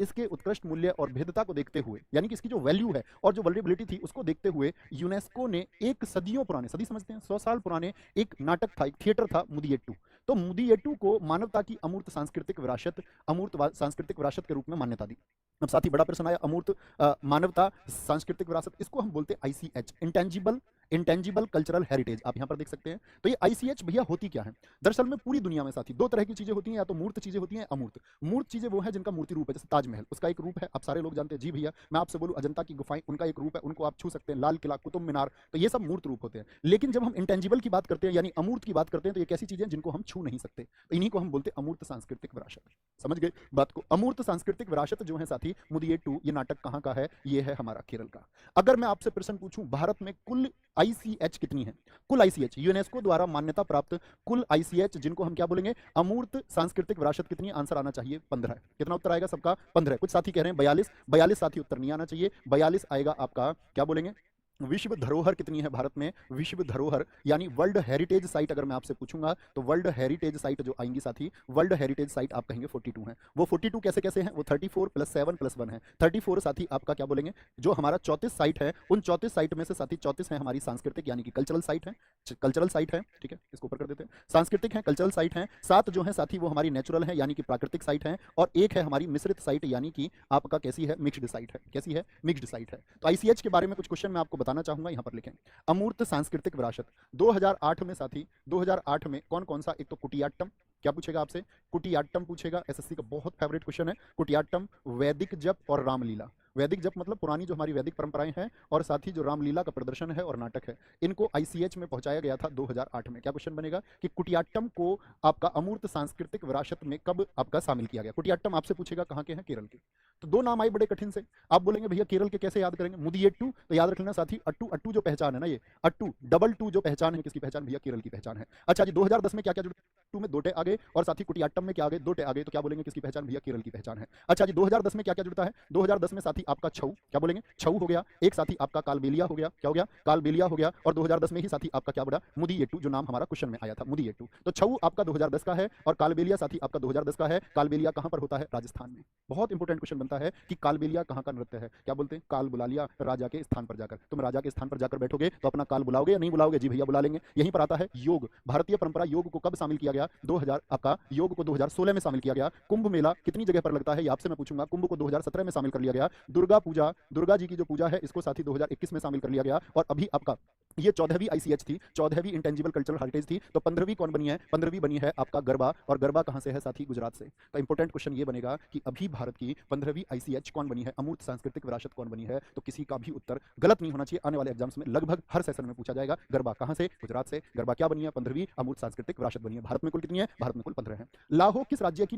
इसके उत्कृष्ट मूल्य और भेदता को देखते हुए, यानी कि इसकी जो वैल्यू है और जो वल्नरेबिलिटी थी उसको देखते हुए यूनेस्को ने एक सदियों पुराने, सदी समझते हैं, 100 साल पुराने एक नाटक था, एक थिएटर था मुदियट्टू। तो मुदियट्टू को मानवता की अमूर्त सांस्कृतिक विरासत, अमूर्त सांस्कृतिक विरासत के रूप में मान्यता दी। अब साथ ही बड़ा प्रश्न आया, अमूर्त मानवता सांस्कृतिक विरासत, इसको हम बोलते हैं आईसीएच, इंटेंजिबल कल्चरल हेरिटेज। आप यहां पर देख सकते हैं। तो ये आईसीएच भैया होती क्या है? दरअसल में पूरी दुनिया में साथी दो तरह की चीजें होती हैं, या तो मूर्त चीजें होती हैं, अमूर्त। मूर्त चीजें वो है जिनका मूर्ति रूप है, जैसे ताजमहल, उसका एक रूप है, आप सारे लोग जानते हैं। जी भैया, मैं आपसे बोलूं अजंता की गुफाएं, उनका एक रूप है, उनको आप छू सकते हैं। लाल किला, कुतुब मीनार, तो ये सब मूर्त रूप होते हैं। लेकिन जब हम इंटेंजिबल की बात करते हैं, यानी अमूर्त की बात करते हैं, तो ये कैसी चीजें हैं जिनको हम छू नहीं सकते, तो इन्हीं को हम बोलते हैं अमूर्त सांस्कृतिक विरासत। समझ गए बात को? अमूर्त सांस्कृतिक विरासत जो है साथी, मुदियट्टू, ये नाटक कहां का है? ये है हमारा केरल का। अगर मैं आपसे प्रश्न पूछूं, भारत में कुल आईसीएच कितनी है? कुल आईसीएच, यूनेस्को द्वारा मान्यता प्राप्त कुल आईसीएच, जिनको हम क्या बोलेंगे, अमूर्त सांस्कृतिक विरासत, कितनी? आंसर आना चाहिए 15। कितना उत्तर आएगा सबका? 15। कुछ साथी कह रहे हैं 42, 42 साथी उत्तर नहीं आना चाहिए। 42 आएगा आपका, क्या बोलेंगे, विश्व धरोहर कितनी है भारत में? विश्व धरोहर यानी वर्ल्ड हेरिटेज साइट अगर मैं आपसे पूछूंगा, तो वर्ल्ड हेरिटेज साइट जो आएंगी साथी, वर्ल्ड हेरिटेज साइट आप कहेंगे 42 है। वो 42 कैसे कैसे हैं? वो 34 + 7 + 1 है। 34 साथी आपका क्या बोलेंगे, जो हमारा 34 साइट है, उन 34 साइट में से साथी 34 है हमारी सांस्कृतिक यानी कि कल्चरल साइट है। कल्चरल साइट है, ठीक है, इसको ऊपर कर देते हैं। सांस्कृतिक है, कल्चरल साइट है। 7 जो है साथी वो हमारी नेचुरल है यानी कि प्राकृतिक साइट है। और एक है हमारी मिश्रित साइट यानी कि आपका कैसी है? मिक्स्ड साइट है। कैसी है? मिक्स्ड साइट है। तो आईसीएच के बारे में कुछ क्वेश्चन मैं आपको बताना चाहूंगा, यहां पर लिखें। अमूर्त सांस्कृतिक विरासत 2008 में साथी, 2008 में कौन कौन सा? एक तो कुटियाट्टम, क्या पूछेगा आपसे? कुटियाट्टम पूछेगा, एसएससी का बहुत फेवरेट क्वेश्चन है कुटियाट्टम, वैदिक जप और रामलीला। वैदिक जप मतलब पुरानी जो हमारी वैदिक परंपराएं हैं, और साथ ही जो रामलीला का प्रदर्शन है और नाटक है, इनको आईसीएच में पहुंचाया गया था 2008 में। क्या क्वेश्चन बनेगा कि कुटियाट्टम को आपका अमूर्त सांस्कृतिक विरासत में कब आपका शामिल किया गया? कुटियाट्टम आपसे पूछेगा कहां के हैं? केरल के। तो दो नाम आए बड़े कठिन से, आप बोलेंगे भैया केरल के कैसे याद करेंगे? मुदियट्टू, तो याद रख लेना साथी, अट्टू, अट्टू जो पहचान है ना, ये अट्टू डबल टू जो पहचान है, किसकी पहचान भैया? केरल की पहचान है। अच्छा जी, 2010 में क्या क्या जुड़ा? टू में 2 टे आ गए, और साथी कुटियाट्टम में क्या आ गए? 2 टे आ गए, तो क्या बोलेंगे किसकी पहचान भैया? केरल की पहचान है। अच्छा जी, 2010 में क्या क्या जुड़ता है? 2010 में साथी आपका छऊ, क्या बोलेंगे? छऊ हो गया। एक साथी आपका कालबेलिया हो गया, क्या हो गया? कालबेलिया हो गया। और 2010 में ही साथी आपका क्या बढ़ा? मुदियट्टू, जो नाम हमारा क्वेश्चन में आया था, मुदियट्टू। तो छऊ आपका 2010 का है, और कालबेलिया साथी आपका 2010 का है। कालबेलिया कहां पर होता है? राजस्थान में। बहुत इंपॉर्टेंट क्वेश्चन बनता है कि कालबेलिया कहां का नृत्य है? क्या बोलते हैं? काल बुला लिया राजा के स्थान पर जाकर। तुम राजा के स्थान पर जाकर बैठोगे तो अपना काल बुलाओगे या नहीं बुलाओगे? जी भैया बुला लेंगे। यहीं पर आता है योग। भारतीय परंपरा योग को कब शामिल किया गया? 2000 आपका योग को 2016 में शामिल किया गया। कुंभ मेला कितनी जगह पर लगता है? ये आपसे मैं पूछूंगा। कुंभ को 2017 में शामिल कर लिया गया। दुर्गा पूजा, दुर्गा जी की जो पूजा है, इसको साथी 2021 में शामिल कर लिया गया। और अभी आपका ये 14वीं आईसीएच थी, 14वीं इंटेंजिबल कल्चरल हेरिटेज थी। तो 15वीं कौन बनी है? 15वीं बनी है आपका गरबा। और गरबा कहां से है साथी? गुजरात से। तो इंपॉर्टेंट क्वेश्चन ये बनेगा कि अभी भारत की 15वीं आईसीएच कौन बनी है? अमूर्त सांस्कृतिक विरासत कौन बनी है? तो किसी का भी उत्तर गलत नहीं होना चाहिए। आने वाले एग्जाम्स में लगभग हर सेशन में पूछा जाएगा, गरबा कहां से? गुजरात से। गरबा क्या बनी है? 15वीं अमूर्त सांस्कृतिक विरासत बनी है। भारत में कुल कितनी है? भारत में कुल 15 है। लाहो किस राज्य की